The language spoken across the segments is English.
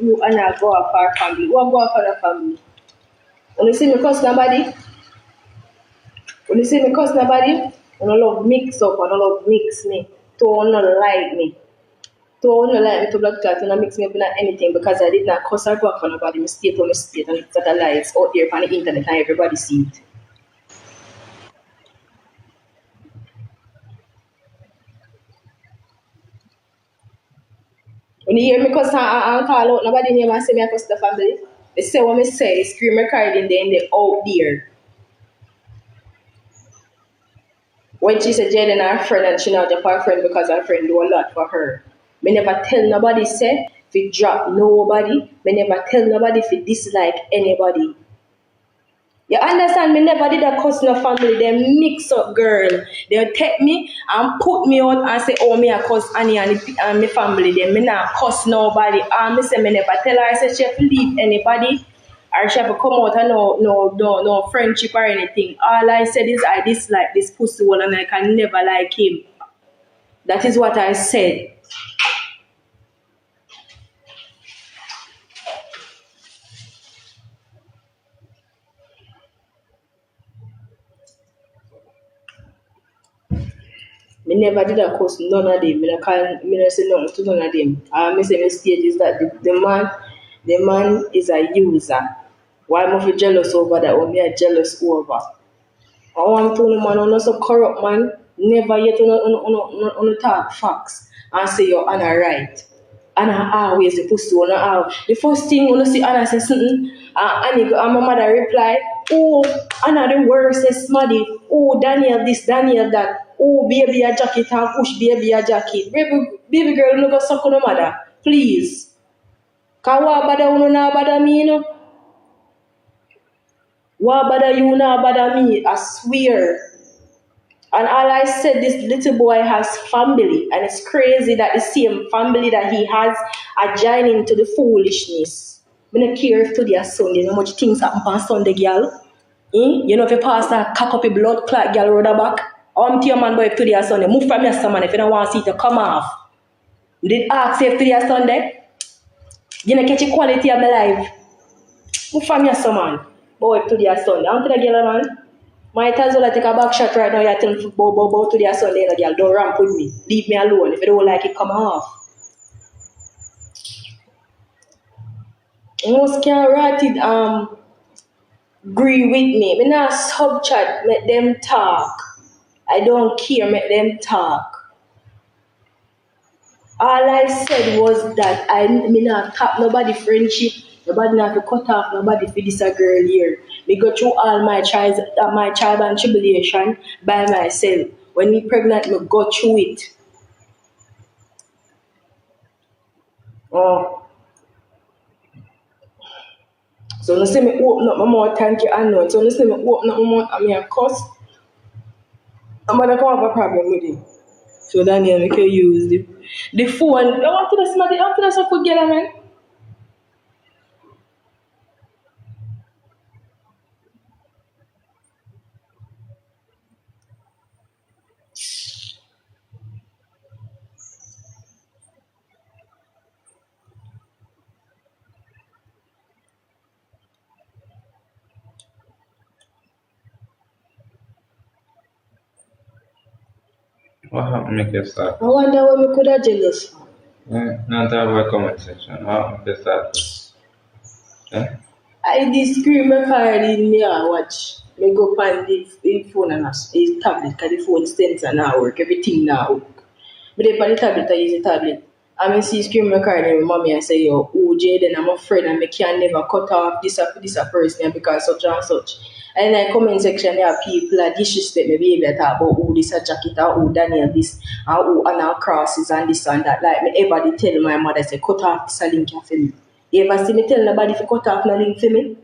you and I go off our family. What go off our family? When you see me cuss nobody, when you see me cuss nobody, when I love mix up, when I love mix me, to not like me. To not like me to blood clot, and mix me up in anything because I did not cuss or go off on nobody. My state, and it's that a lie. It's out there on the internet and everybody see it. When you hear me cuss and call out, nobody name and say me I cuss the family. They say what me say, they scream recording there and they out there. When she said Jayden her friend and she not just her friend because her friend do a lot for her. Me never tell nobody say if you drop nobody. Me never tell nobody if you dislike anybody. You understand? Me never did a cuss no family. They mix up girl. They take me and put me out and say, oh, me a cuss Annie and my family. Then me not cuss nobody. And me say me never tell her. I say she have to leave anybody. Or she have to come out and no friendship or anything. All I said is I dislike this pussy one and I can never like him. That is what I said. Me never did a cuss none of them. Me not say nothing to none of them. I say my stage is that the man is a user. Why am I jealous over that? Or me are jealous over? I want to know man, I'm not so corrupt man. Never yet on talk facts and say you're Anna right. Anna always the pussy one. The first thing when you see Anna say something, and my mother reply, oh, Anna the worstest smaddy. Oh, Daniel this, Daniel that. Oh, baby a jacket and push baby a jacket. Baby girl, no go suck on the mother. Please. Cause what bother you no bother me, you know? What bother you no bother me? I swear. And all I said, this little boy has family. And it's crazy that the same family that he has are joining to the foolishness. I don't care if today is Sunday, how much things happen on Sunday, girl. You know if you pass that cock up your blood clot, girl, road back. I'm to your man boy if today is Sunday. Move from your man if you don't want to see it to come off. You did ask if today is Sunday. You know catch the quality of my life. Move from your man. Boy if today is Sunday. I'm to the girl, man. Might as well take a back shot right now. You're telling football to the Sunday, girl. Don't ramp with me. Leave me alone. If you don't like it, come off. Most can write it agree with me. Me not sub chat, make them talk. I don't care, make them talk. All I said was that I not tap nobody friendship. Nobody not to cut off nobody for this a girl here. Me go through all my trials and tribulation by myself. When me pregnant, me go through it. Oh. So you see me open up my mouth, thank you, I know. So you see me open up my mouth and me a cuss. I'm gonna come have a problem with it. So Daniel, we can use the phone. I want to do something, I want to do something together, man. What happened make you start? I wonder what we could have jealous for. Now talk about comment section. What happened make you start? Yeah? I did screen recording me and watch. Me go on the phone and the tablet, because the phone sensor now work, everything now work. But then on the tablet, I use the tablet. I see screen recording with mommy and say, yo, oh, Jayden, I'm a friend and I can never cut off this a person because such and such. And in the comment section, there are people that disrespect me behavior, talk about who this a jacket, or who Daniel this, and who Anna crosses and this and that. Like me ever did tell my mother, say, cut off this a link for me. You ever see me tell nobody to cut off no link for me?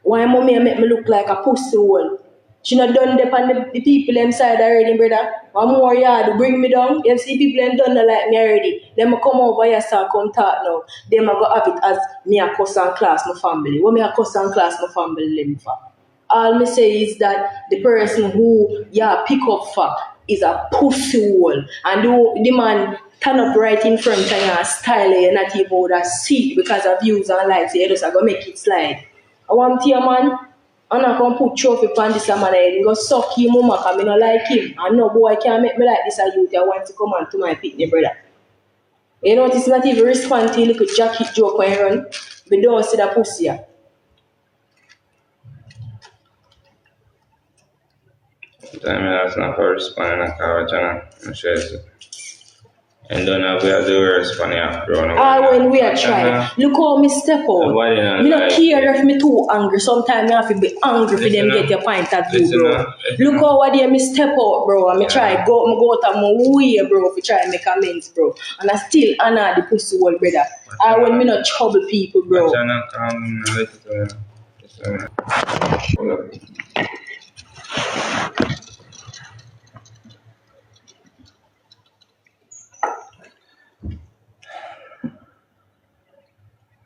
Why mommy make me look like a pussy hole? She not done that on the people inside already, brother. One more yard, bring me down. You see people ain't done that like me already. Them come over here, start come talk now. Them I go have it as me a cuss and class my family. What me a cuss and class my family live for? All me say is that the person who pick up for is a pussy hole. And the man turn up right in front of you and style it, not even would have see it because of views and likes. You just go make it slide. I want to man, I'm not going to put trophy on this man and go suck him mama because I don't like him. And no boy can't make me like this a youth. I want to come on to my picnic, brother. You know, it's not even respond to little jacket joke when you run. But don't see that pussy. Sometimes I not for responding to our channel. I'm sure it's and don't know we have to respond after all. When we are trying. Look how me step out. Me not care if me too angry. Sometimes I have to be angry for them get your point of view, bro. Look how I me step out, bro. And me try go out of my way, bro, to try and make amends, bro. And I still honor the pussy wall, brother. When me not trouble people, bro.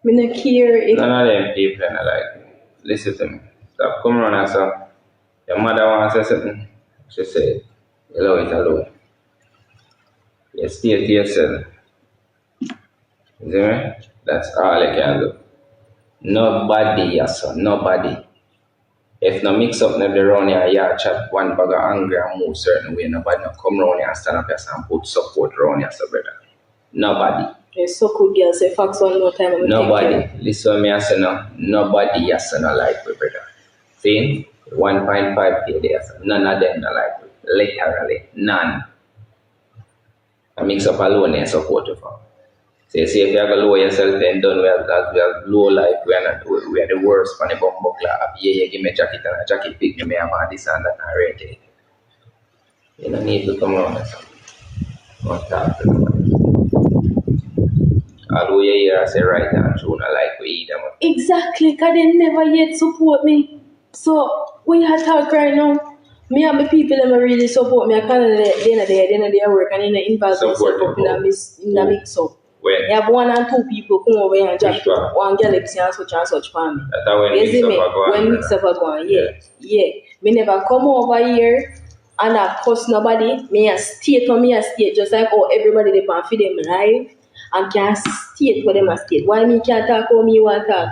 Me not care if none of them people are like me. Listen to me. Stop coming around and say, your mother wants to say something. She said, you love it alone. You stay to yourself. You see me? That's all I can do. Nobody, yes sir, nobody. If no mix up nobody around here, yeah, chat one bag of angry and move certain way, nobody no come around here and stand up here and put support around here, so brother. Nobody. Yes, so cool girl, say facts one more time. Nobody. Listen to me, I say no. Nobody, yes, no like me, brother. See? 1.5K there, so none of them no like me. Literally, none. I mix up alone and support you for. So you see, if you have to lower yourself, then done we have low life, we are the worst for the bumbo club. Yeah, you give me a jacket and a jacket pick me, I have this and that and rate it. You don't need to come around and something. Don't talk to nobody. Although you hear I say right and true, not like we eat them. Exactly, because they never yet support me. So, we have talk right now. Me and my people that really support me. I can't at the end of the day work and then involve myself in the mix up. When? You have 1 and 2 people come over here and just one galaxy and such for me. That's how when mix up a go on. When mix up a go on, yeah. Me never come over here and I cuss nobody. Me a state on me a state just like how everybody they can feed them live and can state what them a state. Why me can't talk how me want to talk?